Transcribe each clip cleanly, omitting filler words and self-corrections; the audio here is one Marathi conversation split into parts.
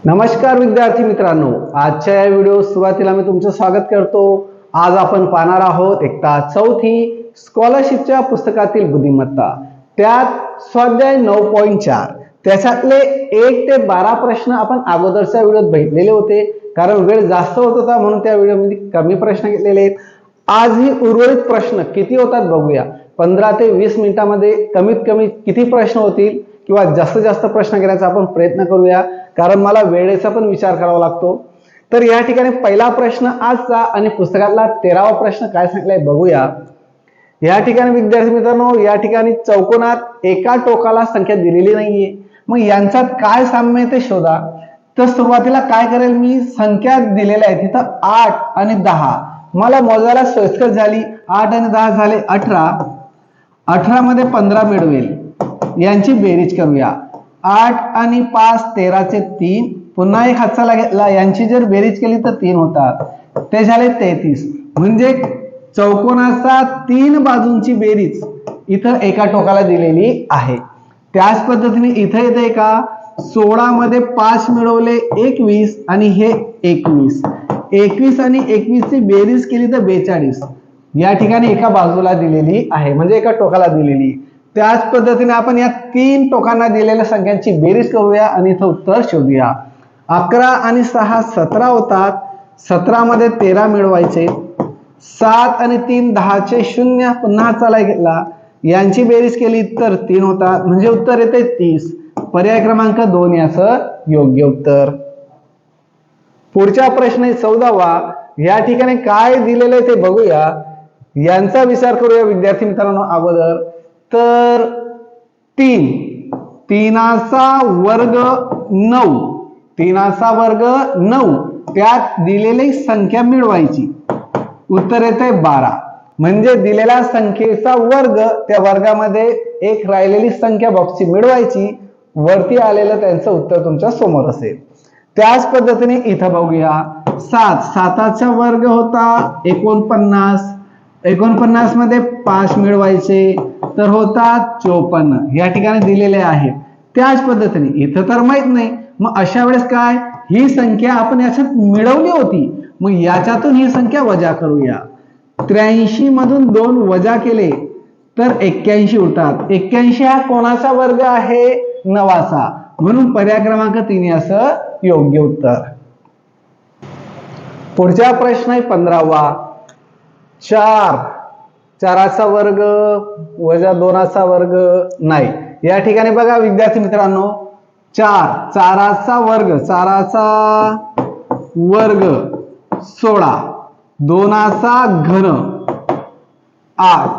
नमस्कार विद्यार्थी मित्रांनो, आजच्या या व्हिडिओ सुरुवातीला मी तुमचं स्वागत करतो। आज आपण पाहणार आहोत इयत्ता चौथी स्कॉलरशिपच्या पुस्तकातील बुद्धिमत्ता, त्यात स्वाध्याय 9.4 त्याच्यातले 1 ते 12 प्रश्न आपण अगोदरच्या व्हिडिओत बघितलेले होते, कारण वेळ जास्त होत होता म्हणून त्या व्हिडिओमध्ये कमी प्रश्न घेतलेले आहेत। आज ही उर्वरित प्रश्न किती होतात बघूया। 15 ते 20 मिनिटांमध्ये कमीत कमी किती प्रश्न होतील किंवा जास्तीत जास्त प्रश्न घेण्याचा आपण प्रयत्न करूया, कारण मला वेळेचा पण विचार करावा लागतो। तर या ठिकाणी पहिला प्रश्न आजचा आणि पुस्तकातला 13वा प्रश्न काय सांगितलाय बघूया। या ठिकाणी विद्यार्थी मित्रांनो, या ठिकाणी चौकोनात एका टोकाला संख्या दिलेली नाहीये, मग यांच्यात काय साम्य आहे ते शोधा। तर सुरुवातीला काय करेल, मी संख्या दिलेल्या आहेत तिथं 8 आणि 10 मला मोजायला सोयीस्कर झाली। 8 आणि 10 झाले 18, 18 मध्ये 15 मिळवेल, यांची बेरीज करूया। 8 आणि 5 13 चे 3, पुन्हा एक हातचा घेतला, यांची जर बेरीज केली तर 3 होतात, ते झाले 33। म्हणजे चौकोनाचा 3 बाजूंची बेरीज इथं एका टोकाला दिलेली आहे। त्याच पद्धतीने इथे येते का, 16 मध्ये 5 मिळवले 21 आणि हे 21, 21 आणि 21 ची बेरीज केली तर 42, या ठिकाणी एका बाजूला दिलेली आहे, म्हणजे एका टोकाला दिलेली। त्याच पद्धतीने आपण या 3 टोकांना दिलेल्या संख्यांची बेरीज करूया आणि इथं उत्तर शोधूया। 11 आणि 6 17 होतात, 17 मध्ये 13 मिळवायचे, 7 आणि 3 10 चे 0, पुन्हा चला घेतला, यांची बेरीज केली तर 3 होतात, म्हणजे उत्तर येते 30। पर्याय क्रमांक 2 याचं योग्य उत्तर। पुढचा प्रश्न आहे 14वा। या ठिकाणी काय दिलेलं आहे ते बघूया, यांचा विचार करूया विद्यार्थी मित्रांनो अगोदर। तर 3 3चा वर्ग 9, 3चा वर्ग 9, त्यात दिलेली संख्या मिळवायची, उत्तर येते 12। म्हणजे दिलेल्या संख्येचा वर्ग, त्या वर्गामध्ये एक राहिलेली संख्या बॉक्सची मिळवायची, वरती आलेलं त्यांचं उत्तर तुमच्या समोर असेल। त्याच पद्धतीने इथं बघूया, 7 7चा वर्ग होता 49, 49 मध्ये 5 मिळवायचे तर होतात 54, या ठिकाणी दिलेले आहे। त्याच पद्धतीने इथं तर माहित नाही, मग अशा वेळेस काय, ही संख्या आपण याच्यात मिळवली होती, मग याच्यातून ही संख्या वजा करूया। 83 मधून 2 वजा केले तर 81 उरतात, 81 हा कोणाचा वर्ग आहे, 9चा, म्हणून पर्याय क्रमांक 3 याचं योग्य उत्तर। पुढचा प्रश्न आहे 15वा। 4 4चा वर्ग वजा 2चा वर्ग नाही, या ठिकाणी बघा विद्यार्थी मित्रांनो, 4 4चा वर्ग 16, 2चा घन 8,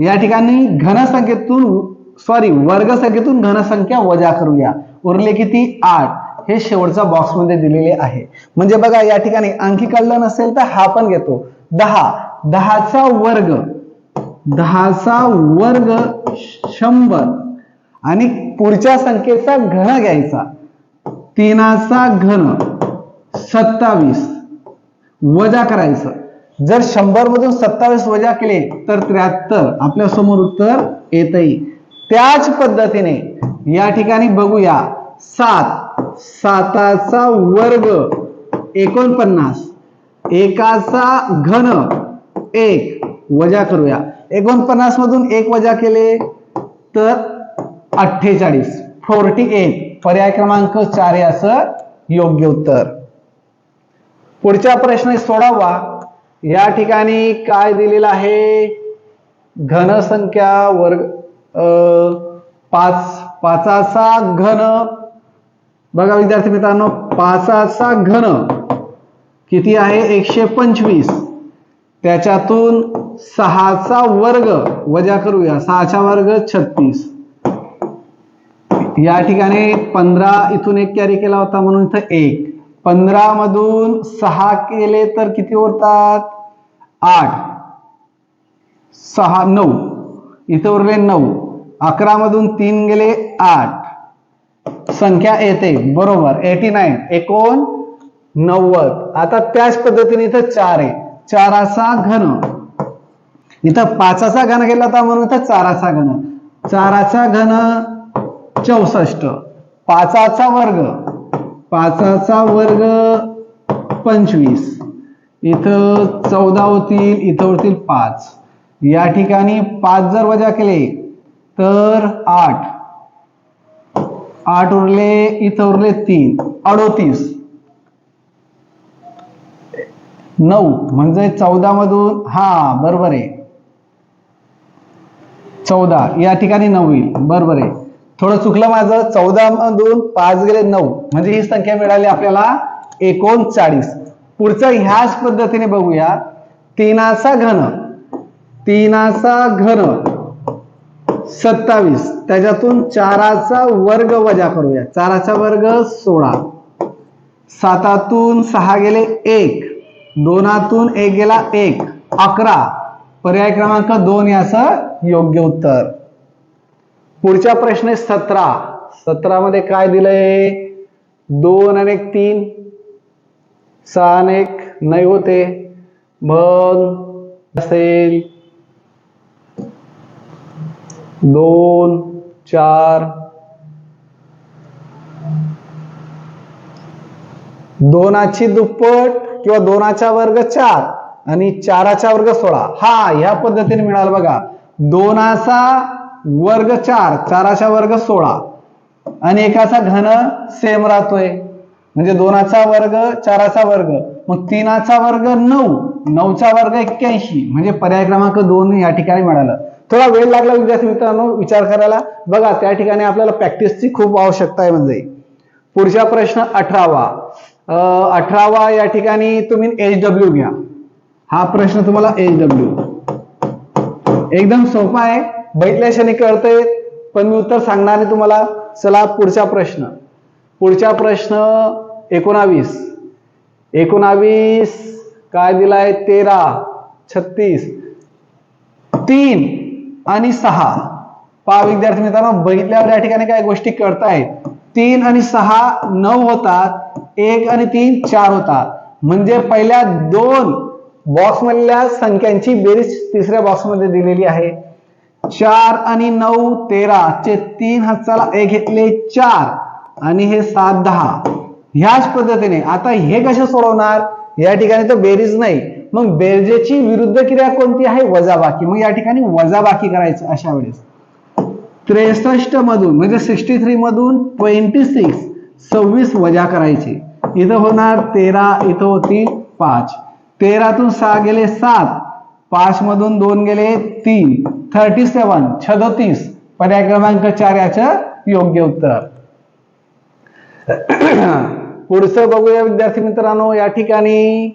या ठिकाणी वर्ग संख्येतून घनसंख्या वजा करूया, उरले किती 8, हे शेवटच्या बॉक्स मध्ये दिलेले आहे। म्हणजे बघा या ठिकाणी अंकी कळलं नसेल तर हा पण घेतो, 10चा वर्ग 100 आणि पुढच्या संख्येचा घन घ्यायचा, 3चा घन 27 वजा करायचं, जर 100 मधून 27 वजा केले तर 73, आपल्या समोर उत्तर येते। त्याच पद्धतीने या ठिकाणी बघूया, 7चा वर्ग 49, 1चा घन 1 वजा करूया, 49 मधून 1 वजा केले तर 48, पर्याय क्रमांक 4 याचं योग्य उत्तर। पुढचा प्रश्न आहे 16वा। या ठिकाणी काय दिलेलं आहे, घनसंख्या वर्ग 5चा घन, बघा विद्यार्थी मित्रांनो, 5चा घन किती आहे 125, त्याच्यातून 6चा वर्ग वजा करूया, 6चा वर्ग 36, या ठिकाणी 15 इथून 1 कॅरी केला होता म्हणून इथं 1, 15 मधून 6 केले तर किती उरतात 8, 6 9, इथं उरले 9, 11 मधून 3 गेले 8, संख्या येते बरोबर 89। आता त्याच पद्धतीने इथं 4 आहे, 4चा घन, इथं 5चा घन गेला होता म्हणून इथं 4चा घन, 4चा घन 64, 5चा वर्ग 5चा वर्ग 25, इथं 14 होतील, इथं होतील 5. या ठिकाणी 5 जर वजा केले तर 8 उरले, इथं उरले 3, 38. 9 म्हणजे 14 मधून, हा बरोबर आहे, 14 या ठिकाणी 9 येईल, बरोबर आहे. थोडं चुकलं माझं, 14 मधून 5 गेले 9, म्हणजे ही संख्या मिळाली आपल्याला 39. पुढचं ह्याच पद्धतीने बघूया. 3चा घन 27, त्याच्यातून 4चा वर्ग वजा करूया. 4चा वर्ग 16, 7तून 6 गेले 1, 2तून 1 गेला 1, 11. पर्याय क्रमांक 2 याचं योग्य उत्तर. पुढचा प्रश्न आहे 17 मध्ये काय दिलंय? 2 आणि 1 3, 6 आणि 1 नाही होते, मग असेल 2 4, 2ची दुप्पट किंवा 2चा वर्ग 4 आणि 4चा वर्ग 16. हा ह्या पद्धतीने मिळालं बघा. 2चा वर्ग 4, 4चा वर्ग 16 आणि एकाचा घन सेम राहतोय, म्हणजे 2चा वर्ग 4चा वर्ग, मग 3चा वर्ग 9, 9चा वर्ग 81, म्हणजे पर्याय क्रमांक 2 या ठिकाणी मिळालं. थोडा वेळ लागला विद्यार्थी मित्रांनो विचार करायला. बघा त्या ठिकाणी आपल्याला प्रॅक्टिसची खूप आवश्यकता आहे. म्हणजे पुढचा प्रश्न 18वा या ठिकाणी तुम्ही HW घ्या. हा प्रश्न तुम्हाला HW एकदम सोपा आहे, बैठल्याशाने कळतंय, पण मी उत्तर सांगणार आहे तुम्हाला. चला पुढचा प्रश्न 19 काय दिलाय? 13, 36, 3 आणि 6. पहा विद्यार्थी मित्रांनो, बघितल्यावर या ठिकाणी काय गोष्टी कळतायत. 3 आणि 6 9 होतात, 1 आणि 3 4 होतात, म्हणजे पहिल्या 2 बॉक्स मधल्या संख्यांची बेरीज तिसऱ्या बॉक्स मध्ये दिलेली आहे. 4 आणि 9 13 चे 3 हाताला 1 घेतले 4 आणि हे 7 10. ह्याच पद्धतीने आता हे कसे सोडवणार? या ठिकाणी तर बेरीज नाही, मग बेरजेची विरुद्ध क्रिया कोणती आहे? वजाबाकी. मग या ठिकाणी वजाबाकी करायचं. अशा वेळेस 63 मधून म्हणजे 63 मधून 26 वजा करायचे. इथं होणार 13, इथं होतील 5. 13तून 6 गेले 7, 5 मधून 2 गेले 3, 37. पर्याय क्रमांक 4 याचं योग्य उत्तर. पुढचं बघूया विद्यार्थी मित्रांनो. या ठिकाणी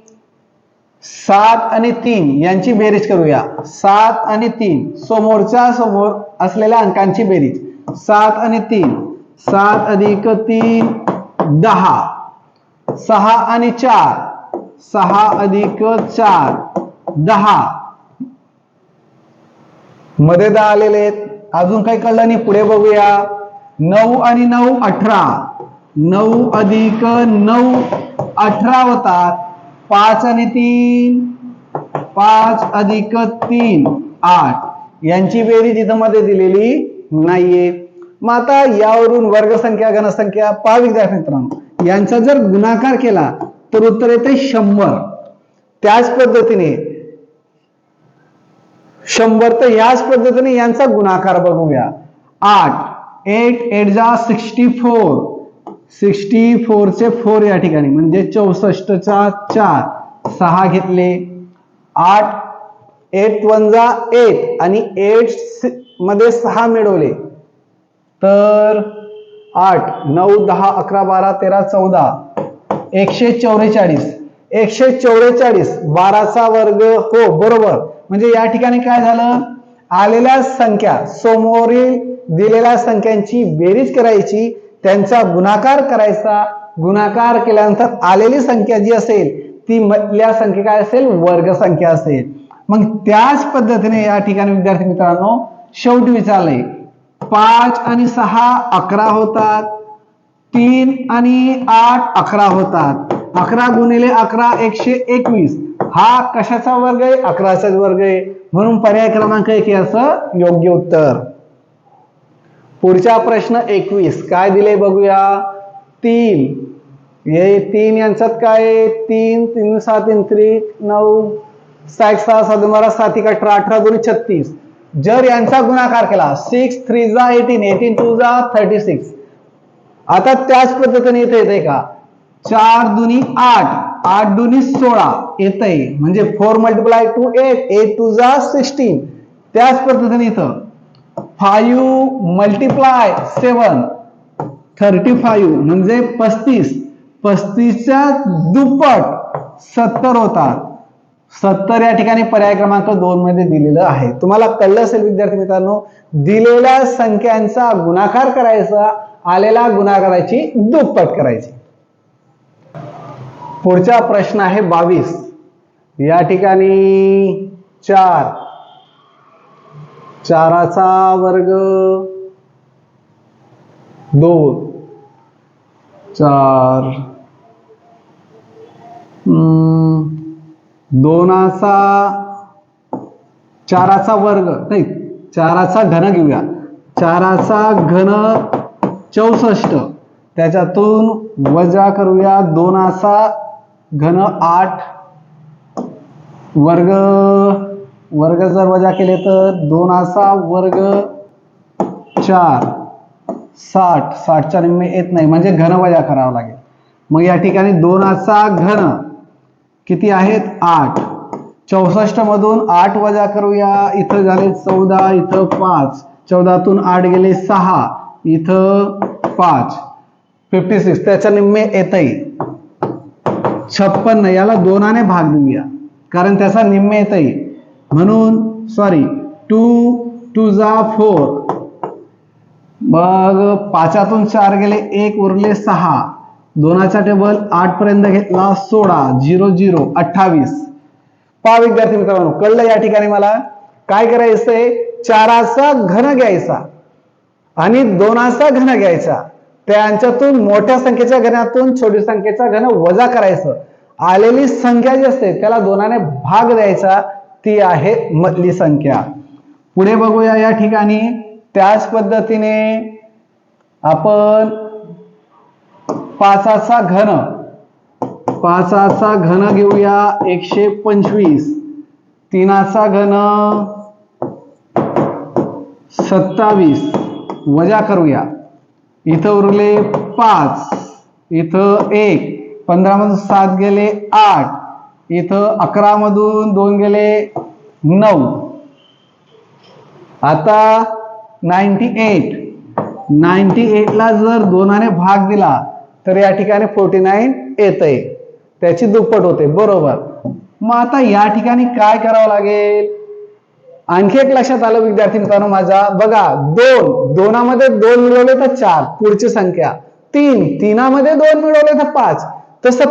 7 आणि 3 यांची बेरीज करूया. 7 आणि 3 समोरच्या समोर असलेल्या अंकांची बेरीज. 7 आणि 3, 7 अधिक 3 10. 6 आणि 4, 6 अधिक 4 10. मध्ये 10 आलेले आहेत. अजून काही कळलं नाही, पुढे बघूया. 9 आणि 9 18, 9 अधिक 9 18 होतात. 5 आणि 3 5 अधिक 3 8. यांची बेरीज इथं मध्ये दिलेली नाहीये. मग आता यावरून वर्गसंख्या घनसंख्या पहा विद्यार्थी मित्रांनो, यांचा जर गुणाकार केला तर उत्तर येते 100. त्याच पद्धतीने 100, तर याच पद्धतीने यांचा गुणाकार बघूया. 8 8 जा 64, 64 चे 4 या ठिकाणी म्हणजे 64 चा 4, 6 घेतले. 8 8 1 जा 8 आणि 8 मध्ये 6 मिळवले तर 8 9 10 11 12 13 14 144. 144 12चा वर्ग, हो बरोबर. म्हणजे या ठिकाणी काय झालं? आलेल्या संख्या समोरील दिलेल्या संख्यांची बेरीज करायची, त्यांचा गुणाकार करायचा. गुणाकार केल्यानंतर आलेली संख्या जी असेल ती मधल्या संख्या काय असेल? वर्ग संख्या असेल. मग त्याच पद्धतीने या ठिकाणी विद्यार्थी मित्रांनो शेवटी विचारलंय 5 आणि 6 11 होतात, 3 आणि 8 11 होतात. 11 गुणिले 11 121. हा कशाचा वर्ग आहे? 11चाच वर्ग आहे. म्हणून पर्याय क्रमांक 1 याचं योग्य उत्तर. पुढचा प्रश्न 21 काय दिले बघूया. 3 हे 3 यांच्यात काय आहे? 3 3 7 3 3 9 6 6 7 12 7 1 18 18 2 36. जर यांचा गुणाकार केला 6 3 जा 18 18 2 जा 36. आता त्याच पद्धतीने इथे येते का 4 दुनी 8 8 दुनी 16 येते म्हणजे 4 मल्टिप्लाय टू 8 8 2 जा 16. त्याच पद्धतीने इथं 5 मल्टिप्लाय 7 35 म्हणजे 35. 35च्या दुप्पट 70 होतात. 70 या ठिकाणी पर्याय क्रमांक 2 मध्ये दिलेलं आहे. तुम्हाला कळलं असेल विद्यार्थी मित्रांनो, दिलेल्या संख्यांचा गुणाकार करायचा, आलेला गुणाकाराची दुप्पट करायची. पुढचा प्रश्न आहे 22. या ठिकाणी 4 4चा वर्ग 2 4 2चा 4चा वर्ग नाही 4चा घन घेऊया. 4चा घन 64 त्याच्यातून वजा करूया 2चा घन 8 वर्ग वर्ग जर वजा केले तर 2चा वर्ग 4 60 60च्या निम्मे येत नाही म्हणजे घन वजा करावं लागेल. मग या ठिकाणी 2चा घन किती आहेत 8. 64 मधून 8 वजा करूया. इथं झाले 14 इथं 5 14तून 8 गेले 6 इथं 5 56 त्याच्या निम्मे येतही 56. याला 2ने भाग देऊया कारण त्याचा निम्मे येतही म्हणून सॉरी 2 2 जा 4. मग 5तून 4 गेले 1 उरले 6. 2चा टेबल 8 पर्यंत घेतला 16 0 0 28. पहा विद्यार्थी मित्रांनो कळलं या ठिकाणी मला काय करायचंय 4चा घन घ्यायचा आणि 2चा घन घ्यायचा. त्यांच्यातून मोठ्या संख्येच्या घनातून छोटी संख्येचा घन वजा करायचं. आलेली संख्या जी असते त्याला 2ने भाग द्यायचा ती आहे मधली संख्या. पुढे बघूया या ठिकाणी त्याच पद्धतीने आपण 5चा घन 5चा घन घेऊया 125. 3चा घन 27 वजा करूया. इथं उरले 5 इथं 1 15 मधून 7 गेले 8 इथं 11 मधून 2 गेले 9. आता 98 ला जर 2ने भाग दिला तर या ठिकाणी 49 येतंय त्याची दुप्पट होते बरोबर. मग आता या ठिकाणी काय करावं लागेल आणखी एक लक्षात आलं विद्यार्थी मित्रांनो माझा बघा 2 मध्ये 2 मिळवले तर 4 पुढची संख्या 3 3 मध्ये 2 मिळवले तर 5 तसं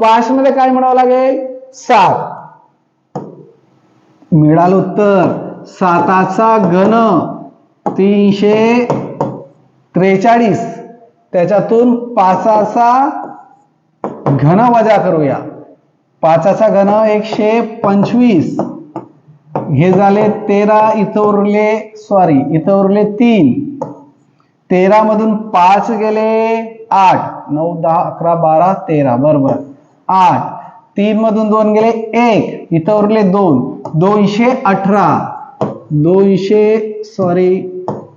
5 मध्ये काय मिळवावं लागेल 7. मिळालं उत्तर 7चा घन 343. त्याच्यातून 5चा घन वजा करूया. 5चा घन 125 हे झाले 13 इथं उरले 3 13 मधून 5 गेले 8 9 10 11 12 13 बरोबर 8. 3 मधून 2 गेले 1 इथं उरले 2 218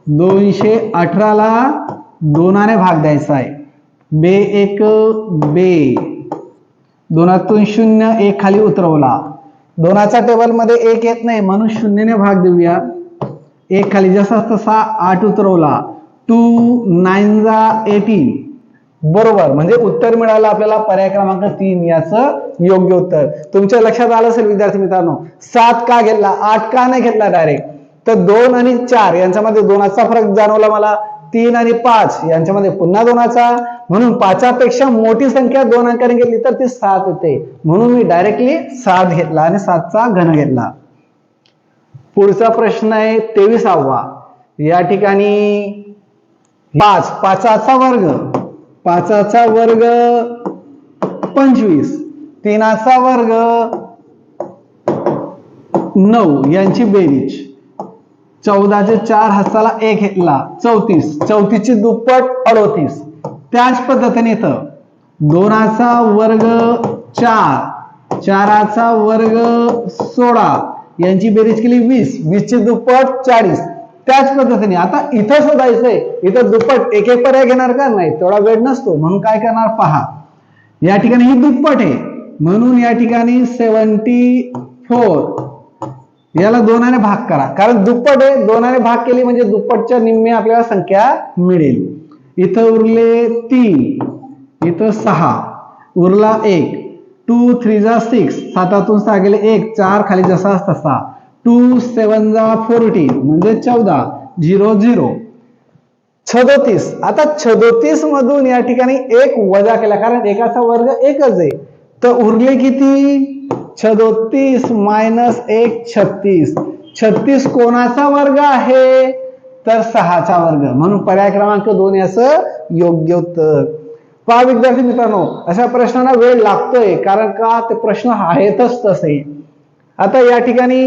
218 ला 2ने भाग द्यायचा आहे. बे 1 बे 2तून 0 1 खाली उतरवला. 2चा टेबल मध्ये 1 येत नाही म्हणून 0ने भाग देऊया. 1 खाली जसा तसा 8 उतरवला. 2 9 जा 18 बरोबर म्हणजे उत्तर मिळालं आपल्याला पर्याय क्रमांक 3 याचं योग्य उत्तर. तुमच्या लक्षात आलं असेल विद्यार्थी मित्रांनो 7 का घेतला 8 का नाही घेतला डायरेक्ट तर 2 आणि 4 यांच्यामध्ये 2चा फरक जाणवला मला. 3 आणि 5 यांच्यामध्ये पुन्हा 2चा म्हणून 5 पेक्षा मोठी संख्या 2 अंकाने घेतली तर ती 7 येते म्हणून मी डायरेक्टली 7 घेतला आणि 7चा घन घेतला. पुढचा प्रश्न आहे 23वा. या ठिकाणी 5चा वर्ग 25 3चा वर्ग 9 यांची बेरीज 14चे 4 हस्ताला 1 घेतला 34 ची दुप्पट 38. त्याच पद्धतीने इथं 2चा वर्ग 4, 4चा वर्ग 16, यांची बेरीज केली 20, 20 चे दुप्पट 40. त्याच पद्धतीने आता इथं शोधायचंय, इथं दुप्पट एक एक पर्याय घेणार का? नाही, तेवढा वेळ नसतो. म्हणून काय करणार पहा, या ठिकाणी ही दुप्पट आहे म्हणून या ठिकाणी 74, याला 2ने भाग करा, कारण दुप्पट आहे. 2ने भाग केली म्हणजे दुप्पटच्या निम्मे आपल्याला संख्या मिळेल. इथं उरले 3, इथं 6, उरला 1, 2 3 जा 6, 7 6 गेले 1, 4 खाली जसा तसा, 2 7 जा 14 म्हणजे 14, 0 0, 37. आता 37 मधून या ठिकाणी 1 वजा केला, कारण एकाचा वर्ग एकच आहे, तर उरले किती? 37 मायनस 1 36. 36 कोणाचा वर्ग आहे? तर 6चा वर्ग, म्हणून पर्याय क्रमांक 2 याचं योग्य उत्तर. पहा विद्यार्थी मित्रांनो, अशा प्रश्नांना वेळ लागतोय, कारण का ते प्रश्न आहेतच तसे. आता या ठिकाणी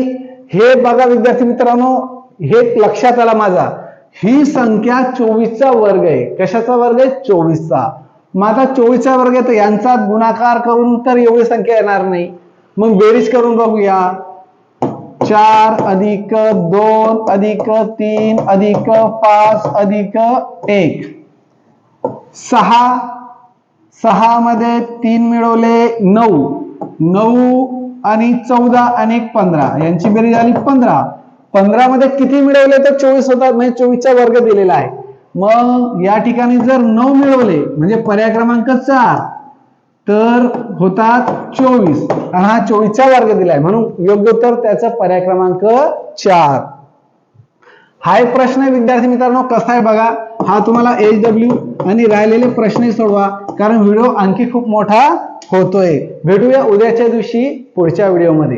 हे बघा विद्यार्थी मित्रांनो, हे लक्षात आला माझा, ही संख्या 24चा वर्ग आहे. कशाचा वर्ग आहे? 24चा. मग आता 24चा वर्ग आहे तर यांचा गुणाकार करून तर एवढी संख्या येणार नाही. मग बेरीज करून बघूया. 4 अधिक 2 अधिक 3 अधिक 5 अधिक 1, 6, 6 मध्ये 3 मिळवले 9, 9 आणि 14 आणि 15, यांची बेरीज झाली 15. 15 मध्ये किती मिळवले तर 24 होतात, म्हणजे 24चा वर्ग दिलेला आहे. मग या ठिकाणी जर 9 मिळवले म्हणजे पर्याय क्रमांक 4, तर होतात 24, आणि हा 24चा वर्ग दिलाय, म्हणून योग्य उत्तर त्याचा पर्याय क्रमांक 4. हा एक प्रश्न आहे विद्यार्थी मित्रांनो, कसा आहे बघा. हा तुम्हाला HW आणि राहिलेले प्रश्न सोडवा, कारण व्हिडिओ आणखी खूप मोठा होतोय. भेटूया उद्याच्या दिवशी पुढच्या व्हिडिओमध्ये.